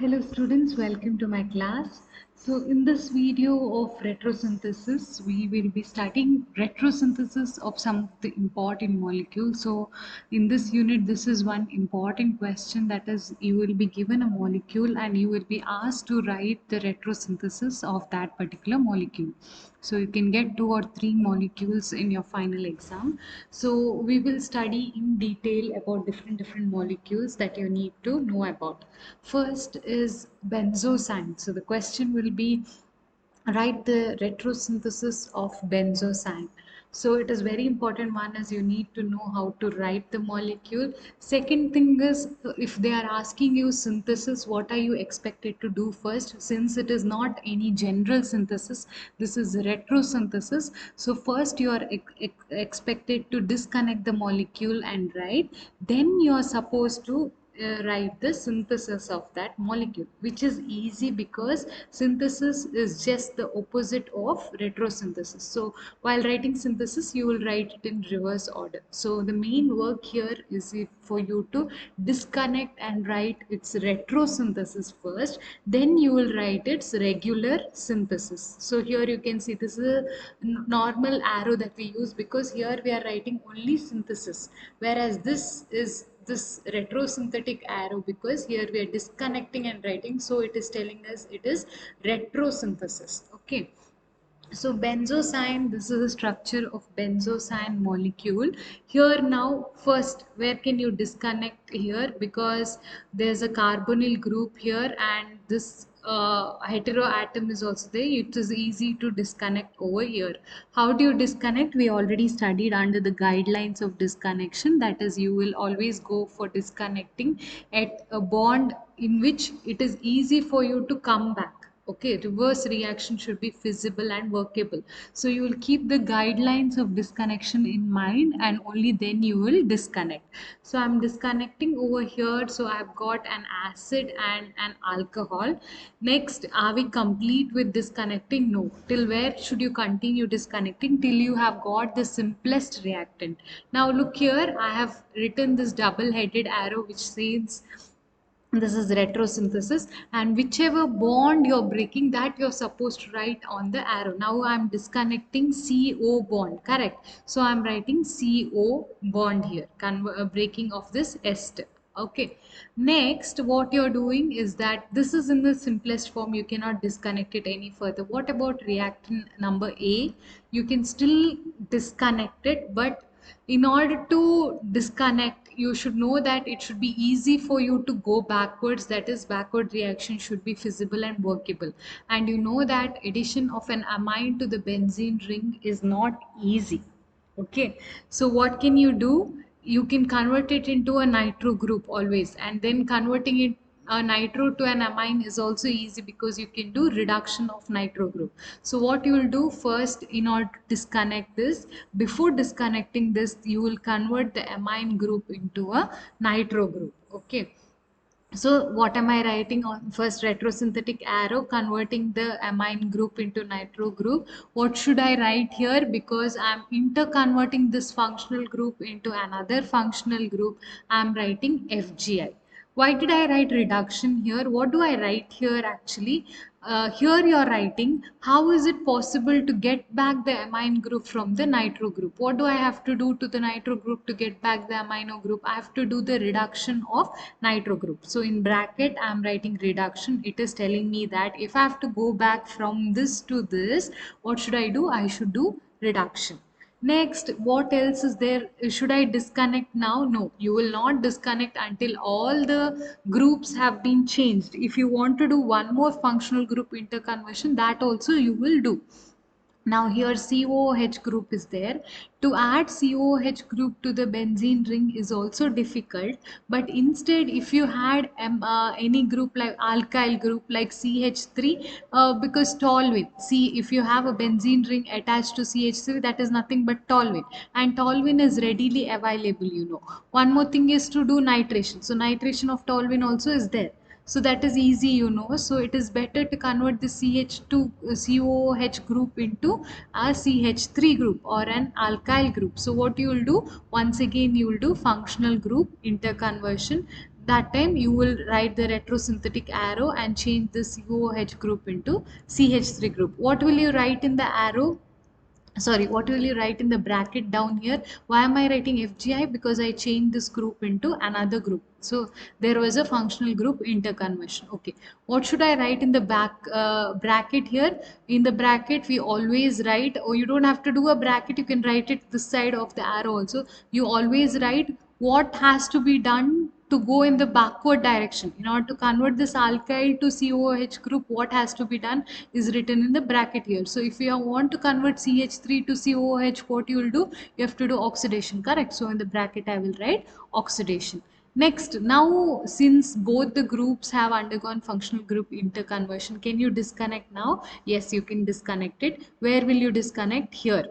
Hello students, welcome to my class. So in this video of retrosynthesis, we will be studying retrosynthesis of some of the important molecules. So in this unit, this is one important question, that is, you will be given a molecule and you will be asked to write the retrosynthesis of that particular molecule. So you can get 2 or 3 molecules in your final exam. So we will study in detail about different molecules that you need to know about. First is benzosine. So the question will be, write the retrosynthesis of benzosine. So it is very important. One is you need to know how to write the molecule. Second thing is, if they are asking you synthesis, what are you expected to do first? Since it is not any general synthesis, this is retrosynthesis. So first you are expected to disconnect the molecule and write. Then you are supposed to write the synthesis of that molecule, which is easy because synthesis is just the opposite of retrosynthesis. So while writing synthesis, you will write it in reverse order. So the main work here is for you to disconnect and write its retrosynthesis first, then you will write its regular synthesis. So here you can see this is a normal arrow that we use because here we are writing only synthesis, whereas this retrosynthetic arrow because here we are disconnecting and writing, so it is telling us it is retrosynthesis. Okay, so benzosine, this is the structure of benzosine molecule. Here now, first, where can you disconnect here? Because there's a carbonyl group here and this heteroatom is also there. It is easy to disconnect over here. How do you disconnect? We already studied under the guidelines of disconnection. That is, you will always go for disconnecting at a bond in which it is easy for you to come back. Okay, reverse reaction should be feasible and workable. So you will keep the guidelines of disconnection in mind and only then you will disconnect. So I'm disconnecting over here. So I've got an acid and an alcohol. Next, are we complete with disconnecting? No. Till where should you continue disconnecting? Till you have got the simplest reactant. Now look here, I have written this double-headed arrow which says this is retrosynthesis, and whichever bond you're breaking, that you're supposed to write on the arrow. Now I'm disconnecting CO bond, correct? So I'm writing CO bond here, breaking of this ester. Okay, next what you're doing is that this is in the simplest form, you cannot disconnect it any further. What about reactant number A? You can still disconnect it, but in order to disconnect, you should know that it should be easy for you to go backwards. That is, backward reaction should be feasible and workable. And you know that addition of an amine to the benzene ring is not easy. Okay, so what can you do? You can convert it into a nitro group always, and then converting it a nitro to an amine is also easy because you can do reduction of nitro group. So what you will do first, in order to disconnect this, before disconnecting this, you will convert the amine group into a nitro group. Okay, so what am I writing on? First, retrosynthetic arrow converting the amine group into nitro group. What should I write here? Because I'm interconverting this functional group into another functional group, I'm writing FGI. Why did I write reduction here? What do I write here actually? Here you are writing, how is it possible to get back the amine group from the nitro group? What do I have to do to the nitro group to get back the amino group? I have to do the reduction of nitro group. So in bracket, I am writing reduction. It is telling me that if I have to go back from this to this, what should I do? I should do reduction. Next, what else is there? Should I disconnect now? No, you will not disconnect until all the groups have been changed. If you want to do one more functional group interconversion, that also you will do. Now here COOH group is there. To add COOH group to the benzene ring is also difficult, but instead if you had any group like alkyl group like CH3, because toluene, see, if you have a benzene ring attached to CH3, that is nothing but toluene, and toluene is readily available. One more thing is to do nitration. So nitration of toluene also is there, so that is easy. So it is better to convert the CH2 COOH group into a CH3 group or an alkyl group. So what you will do, once again you will do functional group interconversion. that time you will write the retrosynthetic arrow and change the COOH group into CH3 group. What will you write in the arrow? Sorry, what will you write in the bracket down here? Why am I writing FGI? Because I changed this group into another group. So there was a functional group interconversion. Okay, what should I write in the back bracket here? In the bracket we always write, or you don't have to do a bracket, you can write it this side of the arrow also. You always write what has to be done to go in the backward direction. In order to convert this alkyl to COOH group, what has to be done is written in the bracket here. So if you want to convert CH3 to COOH, what you will do? You have to do oxidation, correct? So in the bracket I will write oxidation. Next, now since both the groups have undergone functional group interconversion, can you disconnect now? Yes, you can disconnect it. Where will you disconnect? Here.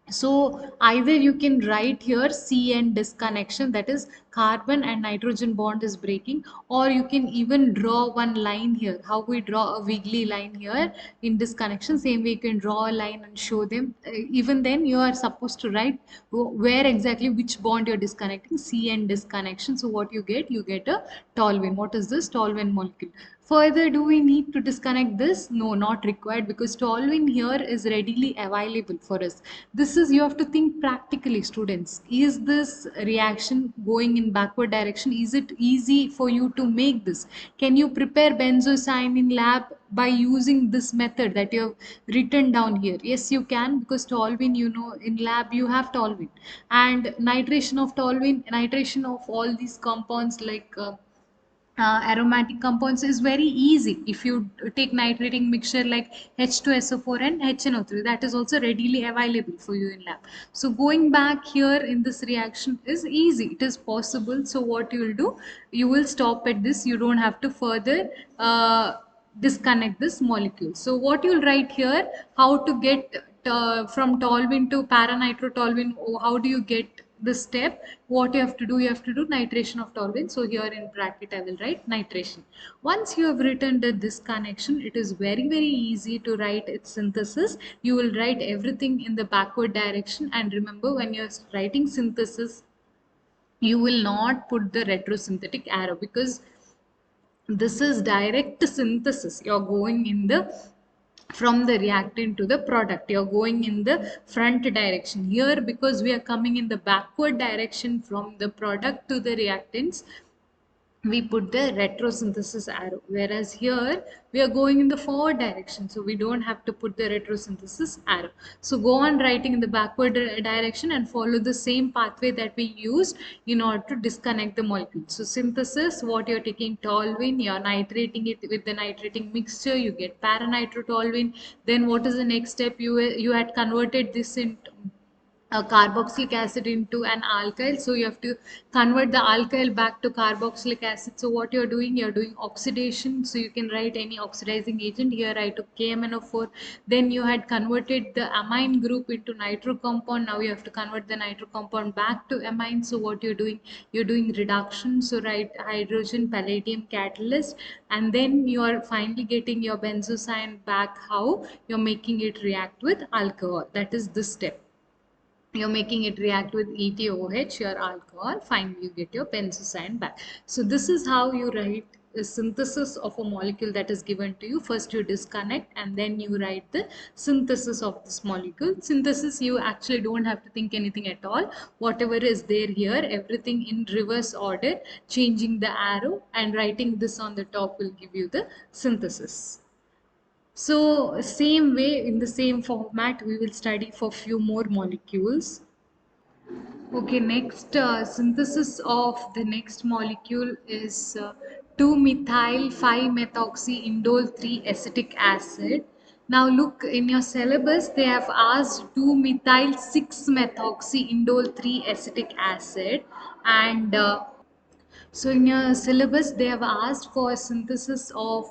So either you can write here CN disconnection, that is carbon and nitrogen bond is breaking, or you can even draw one line here. How we draw a wiggly line here in disconnection, same way you can draw a line and show them. Even then you are supposed to write where exactly which bond you're disconnecting, CN disconnection. So what you get a toluene. What is this? Toluene molecule. Further, do we need to disconnect this? No, not required, because toluene here is readily available for us. This is, you have to think practically, students. Is this reaction going in backward direction? Is it easy for you to make this? Can you prepare benzocyne in lab by using this method that you have written down here? Yes, you can, because toluene, you know, in lab you have toluene. And nitration of toluene, nitration of all these compounds like aromatic compounds is very easy. If you take nitrating mixture like H2SO4 and HNO3, that is also readily available for you in lab. So going back here in this reaction is easy, it is possible. So what you will do, you will stop at this, you don't have to further disconnect this molecule. So what you'll write here, how to get from toluene to paranitrotoluene, how do you get this step? What you have to do, you have to do nitration of toluene. So here in bracket I will write nitration. Once you have written this connection, it is very easy to write its synthesis. You will write everything in the backward direction, and remember, when you're writing synthesis, you will not put the retrosynthetic arrow, because this is direct synthesis. You're going in the, from the reactant to the product, you're going in the front direction. Here, because we are coming in the backward direction from the product to the reactants, we put the retrosynthesis arrow, whereas here we are going in the forward direction, so we don't have to put the retrosynthesis arrow. So go on writing in the backward direction and follow the same pathway that we used in order to disconnect the molecule. So synthesis, what you're taking toluene, you're nitrating it with the nitrating mixture, you get paranitrotoluene. Then what is the next step? You had converted this into a carboxylic acid into an alkyl, so you have to convert the alkyl back to carboxylic acid. So what you're doing oxidation, so you can write any oxidizing agent. Here I took KMnO4. Then you had converted the amine group into nitro compound. Now you have to convert the nitro compound back to amine. So what you're doing reduction, so write hydrogen palladium catalyst, and then you are finally getting your benzocyne back. How? You're making it react with alcohol. That is this step. You're making it react with ETOH, your alcohol. Finally, you get your benzocyne back. So this is how you write the synthesis of a molecule that is given to you. First you disconnect, and then you write the synthesis of this molecule. Synthesis, you actually don't have to think anything at all. Whatever is there here, everything in reverse order, changing the arrow and writing this on the top will give you the synthesis. So same way, in the same format, we will study for few more molecules. Okay, next synthesis of the next molecule is 2-methyl-5-methoxy-indole 3 acetic acid. Now look, in your syllabus they have asked 2-methyl-6-methoxy-indole 3 acetic acid, and so in your syllabus, they have asked for a synthesis of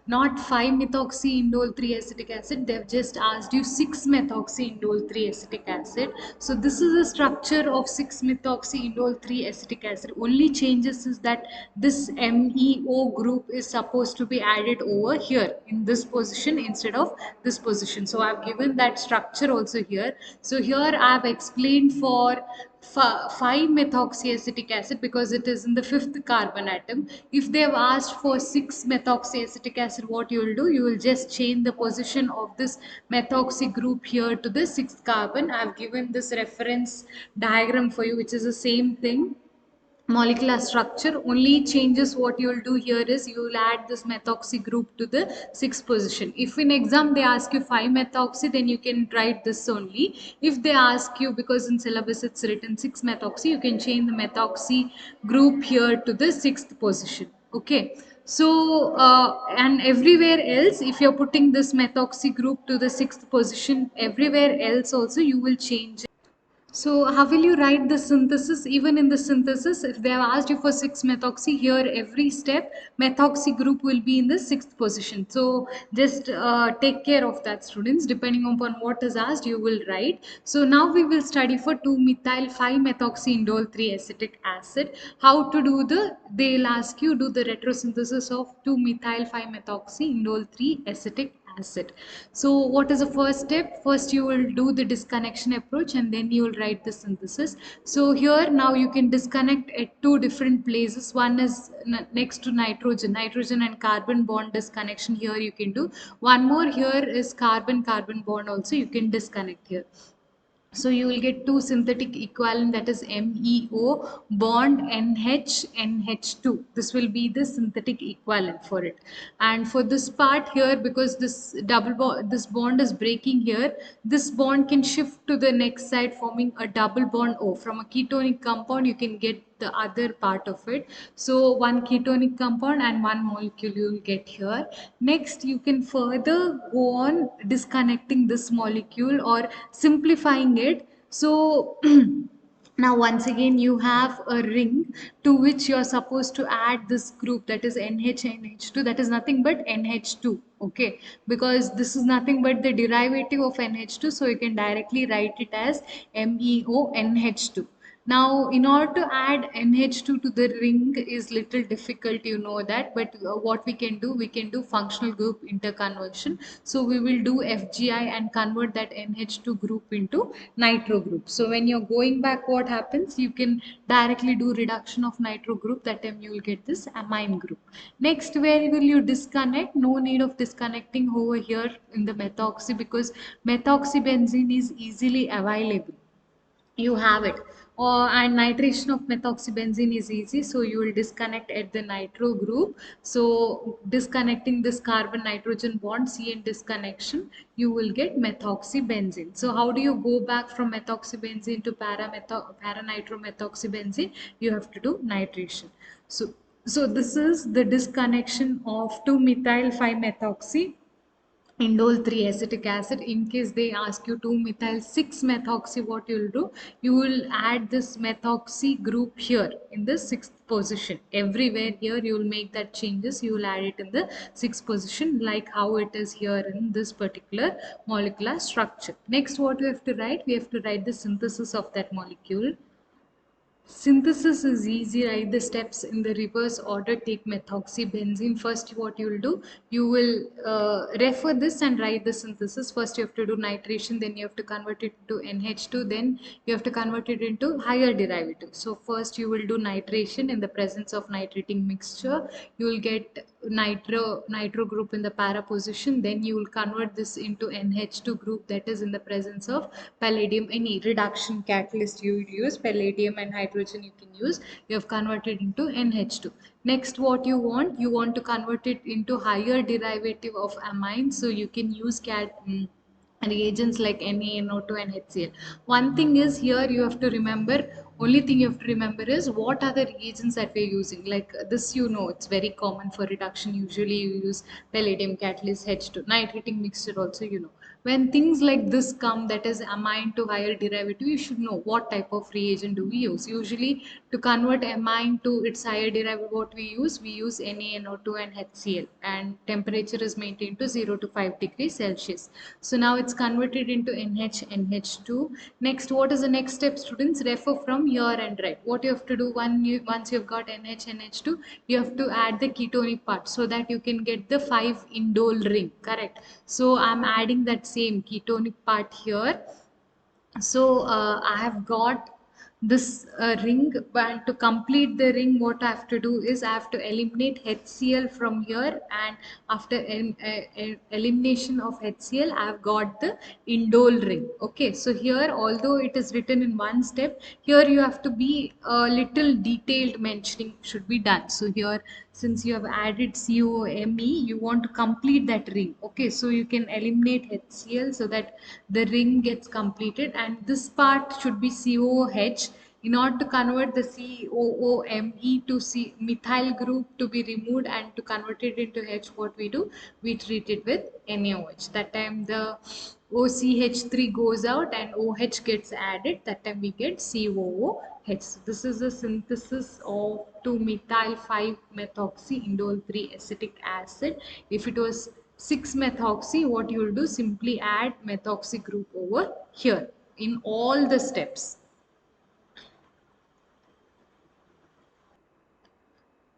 not 5-methoxy-indole 3-acetic acid. They have just asked you 6-methoxy-indole 3-acetic acid. So this is the structure of 6-methoxy-indole 3-acetic acid. Only changes is that this MEO group is supposed to be added over here in this position instead of this position. So I have given that structure also here. So here I have explained for 5-methoxyacetic acid because it is in the fifth carbon atom. If they have asked for 6-methoxyacetic acid, what you will do? You will just change the position of this methoxy group here to the sixth carbon. I have given this reference diagram for you, which is the same thing. Molecular structure only changes. What you will do here is you will add this methoxy group to the sixth position. If in exam they ask you 5-methoxy, then you can write this only. If they ask you, because in syllabus it's written 6-methoxy, you can change the methoxy group here to the sixth position. Okay. So and everywhere else, if you're putting this methoxy group to the sixth position, everywhere else also you will change. So how will you write the synthesis? Even in the synthesis, if they have asked you for 6-methoxy, here every step methoxy group will be in the sixth position. So just take care of that, students. Depending upon what is asked, you will write. So now we will study for 2-methyl 5-methoxy indole 3 acetic acid. How to do the, they'll ask you do the retrosynthesis of 2-methyl 5-methoxy indole 3 acetic acid. So what is the first step? First you will do the disconnection approach and then you will write the synthesis. So here now you can disconnect at two different places. One is next to nitrogen and carbon bond disconnection. Here you can do one more. Here is carbon bond also you can disconnect here. So you will get two synthetic equivalent, that is MEO bond NH2. This will be the synthetic equivalent for it. And for this part here, because this this bond is breaking here, this bond can shift to the next side forming a double bond O. From a ketonic compound you can get the other part of it. So one ketonic compound and one molecule you will get here. Next you can further go on disconnecting this molecule or simplifying it. So now once again you have a ring to which you are supposed to add this group, that is NH2, that is nothing but NH2. Okay, because this is nothing but the derivative of NH2, so you can directly write it as MEONH2. Now, in order to add NH2 to the ring is little difficult, you know that, but what we can do functional group interconversion. So we will do FGI and convert that NH2 group into nitro group. So when you're going back, what happens? You can directly do reduction of nitro group. That time you will get this amine group. Next, where will you disconnect? No need of disconnecting over here in the methoxy, because methoxybenzene is easily available. You have it. And nitration of methoxybenzene is easy, so you will disconnect at the nitro group. So disconnecting this carbon nitrogen bond, CN disconnection, you will get methoxybenzene. So how do you go back from methoxybenzene to paranitro-methoxybenzene? You have to do nitration. So this is the disconnection of 2-methyl 5-methoxy indole 3 acetic acid. In case they ask you 2-methyl 6-methoxy, what you will do? You will add this methoxy group here in the sixth position. Everywhere here you will make that changes. You will add it in the sixth position, like how it is here in this particular molecular structure. Next, what we have to write? We have to write the synthesis of that molecule. Synthesis is easy, right? The steps in the reverse order. Take methoxybenzene. First, what you will do, you will refer this and write the synthesis. First, you have to do nitration, then you have to convert it to NH2, then you have to convert it into higher derivative. So first, you will do nitration in the presence of nitrating mixture. You will get nitro group in the para position. Then you will convert this into NH2 group, that is in the presence of palladium. Any reduction catalyst you use, palladium and hydrogen you can use. You have converted into NH2. Next, what you want to convert it into higher derivative of amine, so you can use reagents like NaNO2 and HCl. One thing is, here you have to remember, only thing you have to remember is what are the reagents that we're using. Like this, you know, it's very common for reduction. Usually you use palladium catalyst, H2, nitrating mixture also, you know. When things like this come, that is amine to higher derivative, you should know what type of reagent do we use. Usually to convert amine to its higher derivative, what we use NaNO2 and HCl, and temperature is maintained to 0 to 5 degrees Celsius. So now it's converted into NH2. Next, what is the next step, students? Refer from here and write. What you have to do, once you've got NH2, you have to add the ketonic part so that you can get the 5 indole ring, correct? So I'm adding that same ketonic part here. So I have got this ring, but to complete the ring what I have to do is I have to eliminate HCl from here, and after elimination of HCl I have got the indole ring. Okay, so here although it is written in one step, here you have to be a little detailed mentioning should be done. So here since you have added COMe, you want to complete that ring. Okay, so you can eliminate HCl so that the ring gets completed, and this part should be COH. In order to convert the COOMe to methyl group to be removed and to convert it into H, what we do? We treat it with NaOH. That time the OCH3 goes out and OH gets added. That time we get COOH. So this is a synthesis of 2-methyl 5-methoxy indole 3 acetic acid. If it was 6-methoxy, what you will do? Simply add methoxy group over here in all the steps.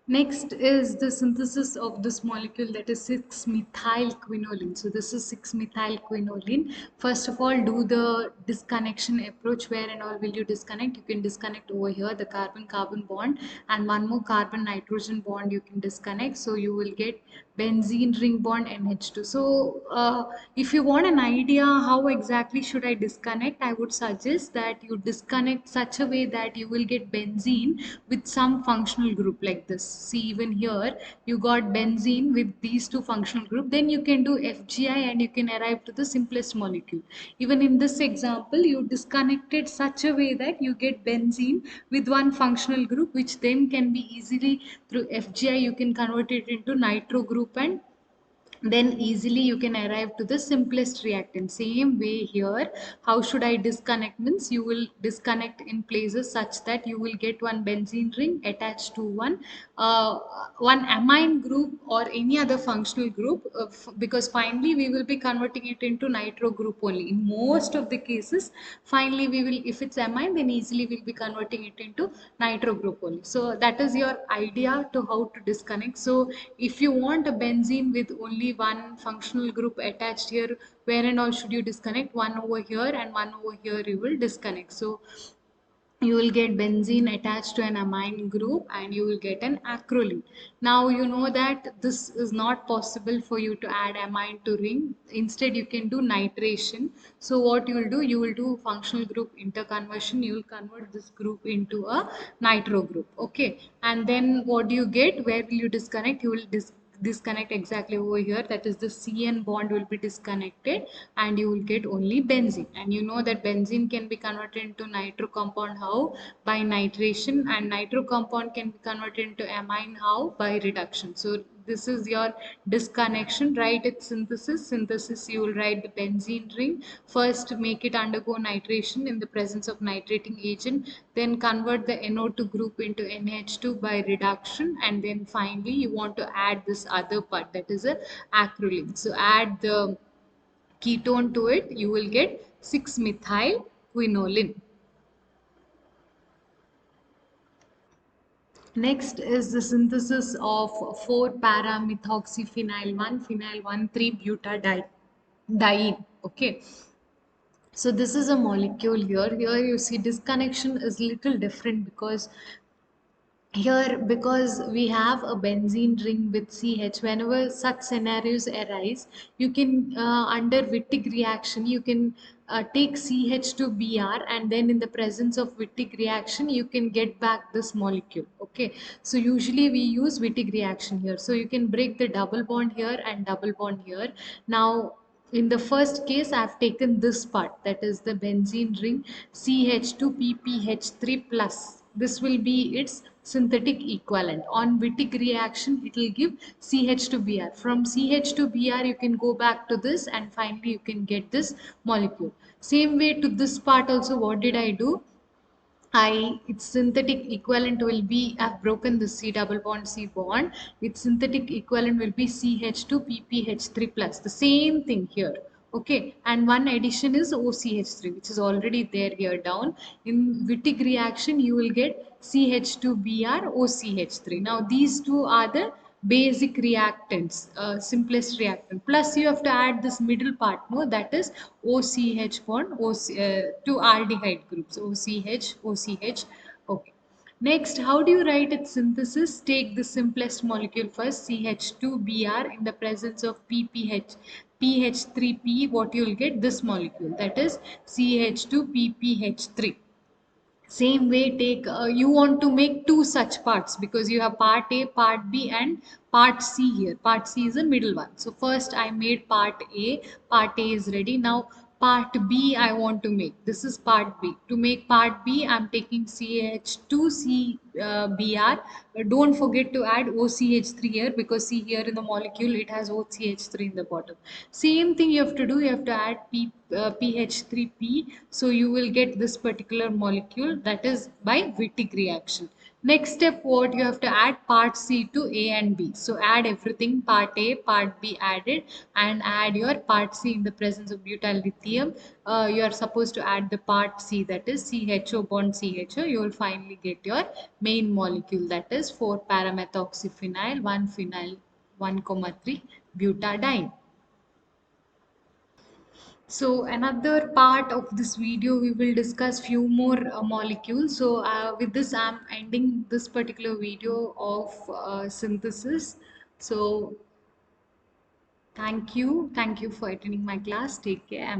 Next is the synthesis of this molecule, that is 6-methylquinoline. So this is 6-methylquinoline. First of all, do the disconnection approach. Where and all will you disconnect? You can disconnect over here, the carbon-carbon bond, and one more carbon-nitrogen bond you can disconnect. So you will get benzene ring bond NH2. So if you want an idea how exactly should I disconnect, I would suggest that you disconnect such a way that you will get benzene with some functional group like this. See, even here you got benzene with these two functional group. Then you can do FGI and you can arrive to the simplest molecule. Even in this example, you disconnected such a way that you get benzene with one functional group, which then can be easily through FGI you can convert it into nitro group, and then easily you can arrive to the simplest reactant. Same way here, how should I disconnect? Means you will disconnect in places such that you will get one benzene ring attached to one amine group or any other functional group, because finally we will be converting it into nitro group only. In most of the cases, finally we will, if it's amine, then easily we'll be converting it into nitro group only. So that is your idea to how to disconnect. So if you want a benzene with only one functional group attached here, where and all should you disconnect? One over here and one over here you will disconnect. So you will get benzene attached to an amine group and you will get an acrolein. Now you know that this is not possible for you to add amine to ring. Instead you can do nitration. So what you will do? You will do functional group interconversion. You will convert this group into a nitro group. Okay. And then what do you get? Where will you disconnect? You will disconnect exactly over here, that is the CN bond will be disconnected and you will get only benzene. And you know that benzene can be converted into nitro compound, how? By nitration, and nitro compound can be converted into amine, how? By reduction. So this is your disconnection. Write its synthesis. You will write the benzene ring. First make it undergo nitration in the presence of nitrating agent, then convert the NO2 group into NH2 by reduction, and then finally you want to add this other part, that is a acrolein. So add the ketone to it, you will get 6-methyl quinoline. Next is the synthesis of 4-para-methoxyphenyl 1-phenyl 1,3-butadiene. Okay. So this is a molecule here. Here you see disconnection is little different, because here, because we have a benzene ring with CH, whenever such scenarios arise, you can under Wittig reaction you can take CH to Br, and then in the presence of Wittig reaction you can get back this molecule. Okay, so usually we use Wittig reaction here. So you can break the double bond here and double bond here. Now in the first case I have taken this part, that is the benzene ring CH2PPH3 plus. This will be its synthetic equivalent. On Wittig reaction it will give CH to Br. From CH to Br you can go back to this and finally you can get this molecule. Same way to this part also, what did I do? Its synthetic equivalent will be, I've broken the C double bond C bond. Its synthetic equivalent will be CH2 PPH3 plus. The same thing here. Okay, and one addition is OCH3, which is already there here down. In Wittig reaction, you will get CH2Br OCH3. Now these two are the basic reactants, simplest reactant. Plus you have to add this middle part, no, that is OCH bond, two aldehyde groups, OCH, OCH. Okay. Next, how do you write its synthesis? Take the simplest molecule first, CH2Br, in the presence of PPH, PH3P, what you will get this molecule, that is CH2PPH3. Same way, take you want to make two such parts because you have part A, part B, and part C here. Part C is the middle one. So first I made part A. Part A is ready. Now part B I want to make. This is part B. To make part B, I'm taking CH2CBr. Don't forget to add OCH3 here, because see here in the molecule it has OCH3 in the bottom. Same thing you have to do. You have to add PH3P, so you will get this particular molecule, that is by Wittig reaction. Next step, what you have to add part C to A and B. So add everything, part A, part B added, and add your part C in the presence of butyl lithium. You are supposed to add the part C, that is CHO bond CHO. You will finally get your main molecule, that is 4-paramethoxyphenyl 1-phenyl 1,3 butadiene. So another part of this video, we will discuss few more molecules. So with this, I'm ending this particular video of synthesis. So thank you for attending my class. Take care.